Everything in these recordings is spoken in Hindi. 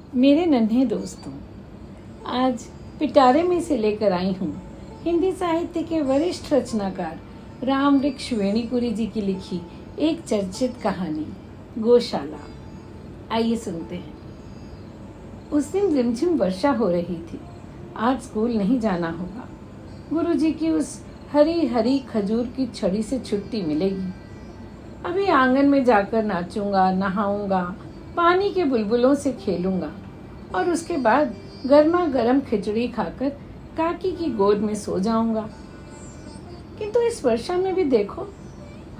मेरे नन्हे दोस्तों, आज पिटारे में से लेकर आई हूँ हिंदी साहित्य के वरिष्ठ रचनाकार राम वृक्ष वेणीपुरी जी की लिखी एक चर्चित कहानी गौशाला। आइए सुनते हैं। उस दिन रिमझिम वर्षा हो रही थी। आज स्कूल नहीं जाना होगा। गुरुजी की उस हरी हरी खजूर की छड़ी से छुट्टी मिलेगी। अभी आंगन में जाकर नाचूंगा, नहाऊंगा, पानी के बुलबुलों से खेलूंगा और उसके बाद गर्मा गर्म खिचड़ी खाकर काकी की गोद में सो जाऊंगा। किंतु इस वर्षा में भी देखो,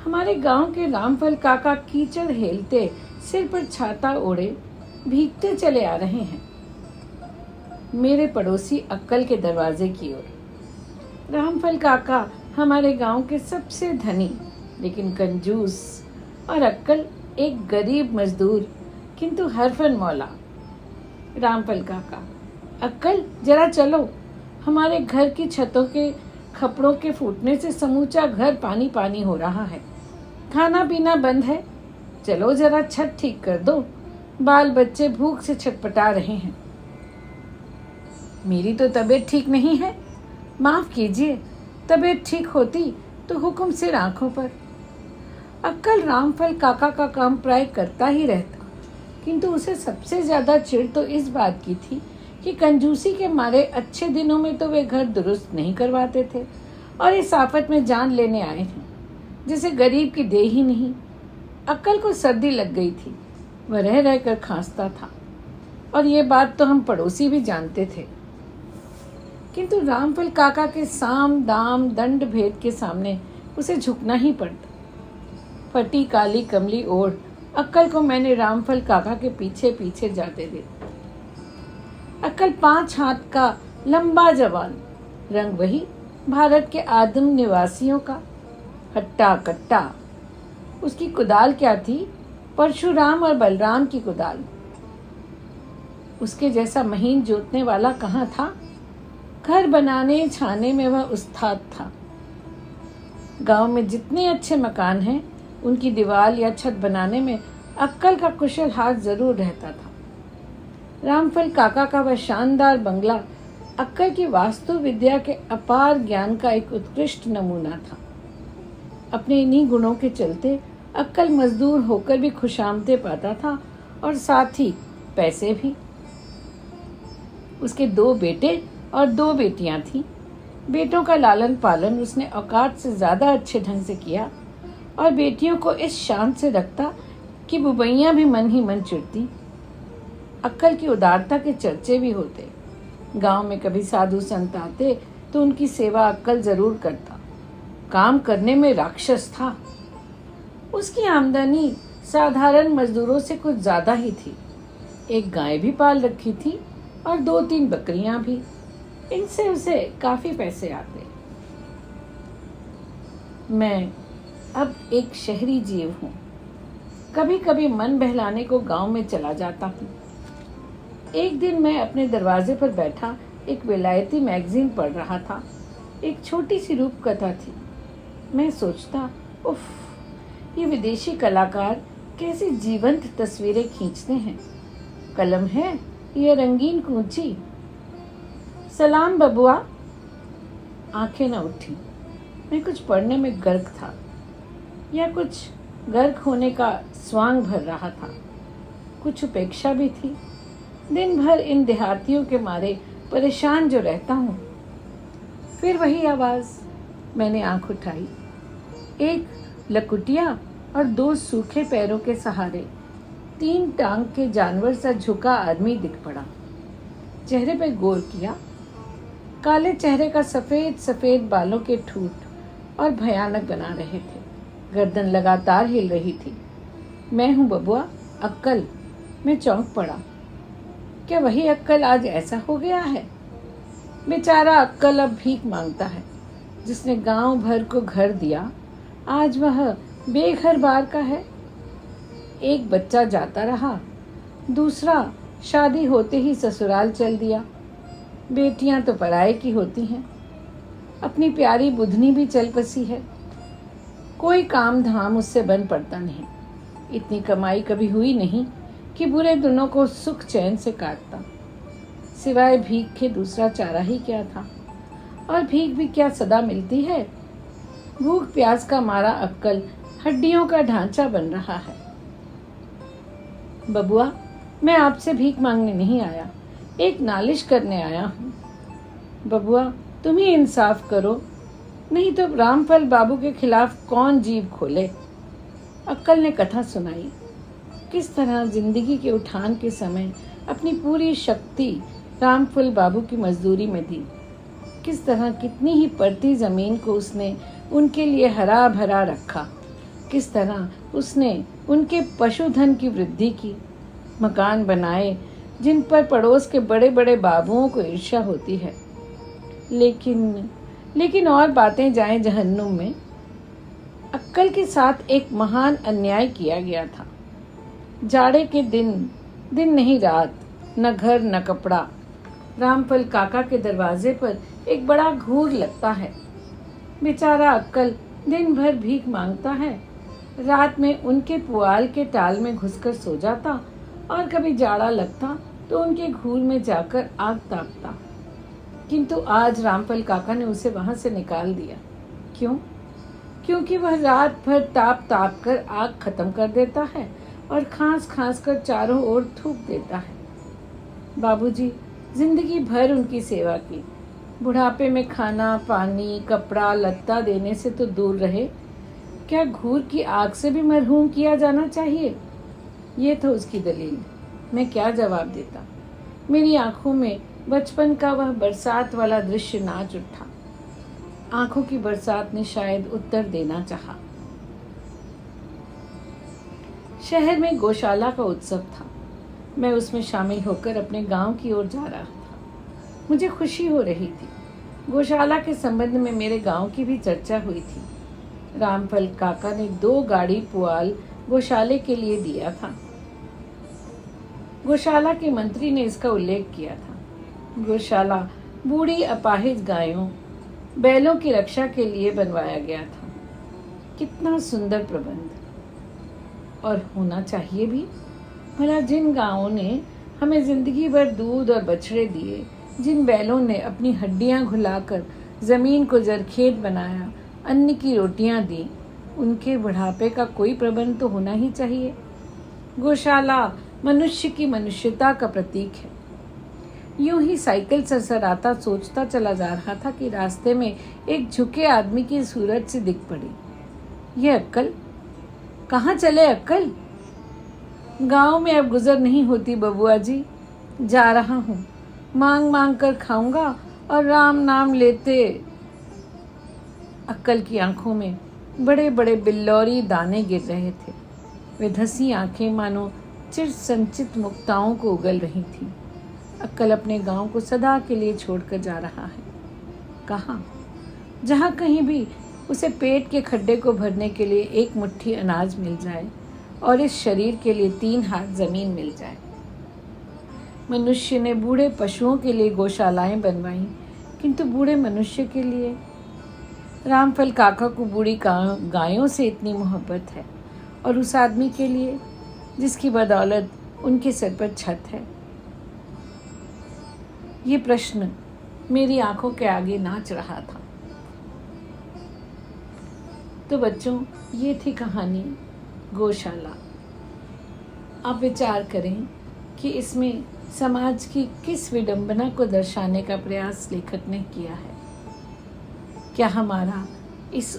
हमारे गांव के रामफल काका कीचड़ हेलते, सिर पर छाता ओढ़े भीगते चले आ रहे हैं मेरे पड़ोसी अक्कल के दरवाजे की ओर। रामफल काका हमारे गांव के सबसे धनी लेकिन कंजूस और अक्कल एक गरीब मजदूर किंतु हरफन मौला। रामफल काका, अक्कल जरा चलो, हमारे घर की छतों के खपड़ों के फूटने से समूचा घर पानी पानी हो रहा है। खाना पीना बंद है, चलो जरा छत ठीक कर दो, बाल बच्चे भूख से छटपटा रहे हैं। मेरी तो तबीयत ठीक नहीं है, माफ कीजिए, तबीयत ठीक होती तो हुक्म सिर आंखों पर। अक्कल रामफल काका का काम प्राय करता ही रहता, किंतु उसे सबसे ज्यादा चिढ़ तो इस बात की थी कि कंजूसी के मारे अच्छे दिनों में तो वे घर दुरुस्त नहीं करवाते थे और इस आफत में जान लेने आए थे जिसे गरीब की दे ही नहीं। अक्कल को सर्दी लग गई थी, वह रह रहकर खांसता था और ये बात तो हम पड़ोसी भी जानते थे। किंतु रामफल काका के साम दाम दंड भेद के सामने उसे झुकना ही पड़ता। फटी काली कमली ओढ़ अक्कल को मैंने रामफल काका के पीछे पीछे जाते देखा। अक्कल 5 हाथ का लंबा जवान, रंग वही भारत के आदिम निवासियों का, हट्टा कट्टा। उसकी कुदाल क्या थी, परशुराम और बलराम की कुदाल। उसके जैसा महीन जोतने वाला कहाँ था। घर बनाने छाने में वह उस्ताद था। गांव में जितने अच्छे मकान हैं, उनकी दीवार या छत बनाने में अक्कल का कुशल हाथ जरूर रहता था। रामफल काका का वह शानदार बंगला अक्कल की वास्तु विद्या के अपार ज्ञान का एक उत्कृष्ट नमूना था। अपने इन्हीं गुणों के चलते अक्कल मजदूर होकर भी खुशामदे पाता था और साथ ही पैसे भी। उसके 2 बेटे और 2 बेटियां थीं। बेटों का लालन पालन उसने औकात से ज्यादा अच्छे ढंग से किया और बेटियों को इस शान से रखता कि बुबैयां भी मन ही मन चिढ़ती। अक्कल की उदारता के चर्चे भी होते। गांव में कभी साधु संत आते तो उनकी सेवा अक्कल जरूर करता। काम करने में राक्षस था। उसकी आमदनी साधारण मजदूरों से कुछ ज्यादा ही थी। एक गाय भी पाल रखी थी और 2-3 बकरियां भी। इनसे उसे काफी पैसे आते। मैं अब एक शहरी जीव हूँ। कभी कभी मन बहलाने को गांव में चला जाता हूँ। एक दिन मैं अपने दरवाजे पर बैठा एक विलायती मैगजीन पढ़ रहा था। एक छोटी सी रूप कथा थी। मैं सोचता, उफ, ये विदेशी कलाकार कैसी जीवंत तस्वीरें खींचते हैं। कलम है यह रंगीन कूंची। सलाम बबुआ। आंखें न उठी। मैं कुछ पढ़ने में गर्क था या कुछ गर्क होने का स्वांग भर रहा था। कुछ उपेक्षा भी थी। दिन भर इन देहातियों के मारे परेशान जो रहता हूँ। फिर वही आवाज। मैंने आंख उठाई। एक लकुटिया और 2 सूखे पैरों के सहारे 3 टांग के जानवर सा झुका आदमी दिख पड़ा। चेहरे पर गौर किया। काले चेहरे का सफेद सफेद बालों के ठूठ और भयानक बना रहे थे। गर्दन लगातार हिल रही थी। मैं हूँ बबुआ, अक्कल। मैं चौंक पड़ा। क्या वही अक्कल आज ऐसा हो गया है? बेचारा अक्कल अब भीख मांगता है। जिसने गांव भर को घर दिया, आज वह बेघर बार का है। एक बच्चा जाता रहा, दूसरा शादी होते ही ससुराल चल दिया। बेटियां तो पराये की होती हैं। अपनी प्यारी बुधनी भी चल बसी है। कोई काम धाम उससे बन पड़ता नहीं। इतनी कमाई कभी हुई नहीं कि बुरे दिनों को सुख चैन से काटता। सिवाय भीख के दूसरा चारा ही क्या था, और भीख भी क्या सदा मिलती है। भूख प्यास का मारा अक्कल हड्डियों का ढांचा बन रहा है। बबुआ, मैं आपसे भीख मांगने नहीं आया, एक नालिश करने आया हूँ। बबुआ, तुम ही इंसाफ करो, नहीं तो रामफल बाबू के खिलाफ कौन जीभ खोले। अक्कल ने कथा सुनाई, किस तरह जिंदगी के उठान के समय अपनी पूरी शक्ति रामफल बाबू की मजदूरी में दी, किस तरह कितनी ही पड़ती जमीन को उसने उनके लिए हरा भरा रखा, किस तरह उसने उनके पशुधन की वृद्धि की, मकान बनाए जिन पर पड़ोस के बड़े बड़े बाबुओं को ईर्ष्या होती है। लेकिन और बातें जाएं जहन्नुम में, अक्कल के साथ एक महान अन्याय किया गया था। जाड़े के दिन नहीं रात, न घर न कपड़ा, रामफल काका के दरवाजे पर एक बड़ा घूर लगता है। बेचारा अक्कल दिन भर भीख मांगता है, रात में उनके पुआल के टाल में घुसकर सो जाता, और कभी जाड़ा लगता तो उनके घूर में जाकर आग तापता। किंतु आज रामफल काका ने उसे वहां से निकाल दिया। क्यों? क्योंकि वह रात भर ताप ताप कर आग खत्म कर देता है और खांस खांस कर चारों ओर थूक देता है। बाबूजी जिंदगी भर उनकी सेवा की, बुढ़ापे में खाना पानी कपड़ा लत्ता देने से तो दूर रहे, क्या घूर की आग से भी मरहूम किया जाना चाहिए? ये तो उसकी दलील। मैं क्या जवाब देता? मेरी आंखों में बचपन का वह बरसात वाला दृश्य नाच उठा। आंखों की बरसात ने शायद उत्तर देना चाहा। शहर में गौशाला का उत्सव था। मैं उसमें शामिल होकर अपने गांव की ओर जा रहा था। मुझे खुशी हो रही थी। गौशाला के संबंध में मेरे गांव की भी चर्चा हुई थी। रामफल काका ने 2 गाड़ी पुआल गौशाले के लिए दिया था। गौशाला के मंत्री ने इसका उल्लेख किया था। गौशाला बूढ़ी अपाहिज गायों बैलों की रक्षा के लिए बनवाया गया था। कितना सुंदर प्रबंध, और होना चाहिए भी। भला जिन गांवों ने हमें जिंदगी भर दूध और बछड़े दिए, जिन बैलों ने अपनी हड्डियां घुलाकर जमीन को जरखेत बनाया, अन्न की रोटियां दी, उनके बुढ़ापे का कोई प्रबंध तो होना ही चाहिए। गौशाला मनुष्य की मनुष्यता का प्रतीक है। यूं ही साइकिल सरसराता सोचता चला जा रहा था कि रास्ते में एक झुके आदमी की सूरत से दिख पड़ी। ये अक्कल? कहाँ चले अक्कल? गांव में अब गुजर नहीं होती बबुआ जी, जा रहा हूँ। मांग मांग कर खाऊंगा और राम नाम लेते। अक्कल की आंखों में बड़े बड़े बिल्लौरी दाने गिर रहे थे। वे धसी आंखें मानो चिर संचित मुक्ताओं को उगल रही थीं। अक्कल अपने गांव को सदा के लिए छोड़कर जा रहा है। कहाँ? जहाँ कहीं भी उसे पेट के खड्डे को भरने के लिए 1 मुट्ठी अनाज मिल जाए और इस शरीर के लिए 3 हाथ जमीन मिल जाए। मनुष्य ने बूढ़े पशुओं के लिए गौशालाएं बनवाई, किंतु बूढ़े मनुष्य के लिए? रामफल काका को बूढ़ी गायों से इतनी मोहब्बत है, और उस आदमी के लिए जिसकी बदौलत उनके सिर पर छत है? ये प्रश्न मेरी आंखों के आगे नाच रहा था। तो बच्चों, ये थी कहानी गौशाला। आप विचार करें कि इसमें समाज की किस विडंबना को दर्शाने का प्रयास लेखक ने किया है। क्या हमारा इस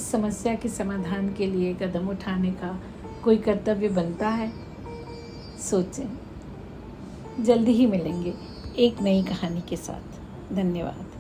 समस्या के समाधान के लिए कदम उठाने का कोई कर्तव्य बनता है? सोचें। जल्दी ही मिलेंगे एक नई कहानी के साथ। धन्यवाद।